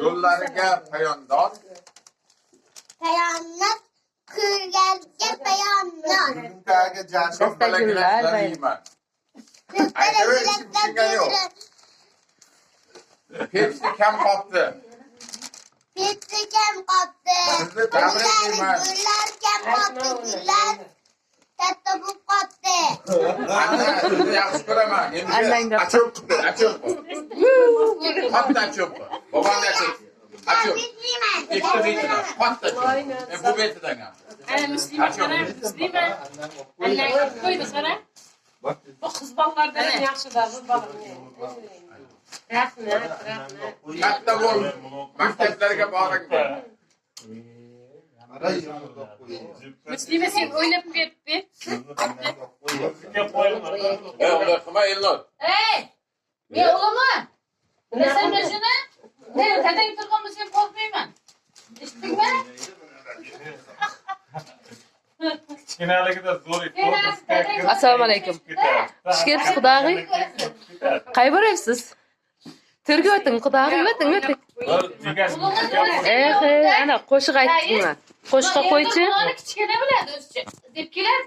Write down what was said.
Yo'llariga payondor. Payonot, kuylarga payonot. Kuylarga jasur bilaginalar yeyman. Hepsi kam qopti. Pepsi kam qopti. Sizni tabriklayman. Gullar kam qopti, gullar katta bo'lib qopti. Ana, sizni yaxshi ko'raman. Endi achyo'qdi. Katta achyo'qdi. Bobongga aytdi. Achyo'q. Ikkita betidan, katta achyo'q. Bu betidan ham. Ana Müslüman qara, Müslüman. Anne qo'ydi qara. Bu qiz bolalardan yaxshilar bu bolalar. Rahmat. Katta bo'l. Maktablarga boring. Müslüman sen o'ynab ketdi. Ular qilma Elnur. Ey! Men o'g'liman. Bilasanmi shuni? Men tadang turganmiz sen qo'rqmayman. Eshitdingmi? Kichkinaligida zo'r Assalomu alaykum. Ishga Xudoy. Qay boryapsiz? Terga o'ting, Xudoy, o'ting. Ana qo'shiq aytdingmi? Qo'shiqqa qo'ychi. Kichkina biladi o'zicha. Deb keladi.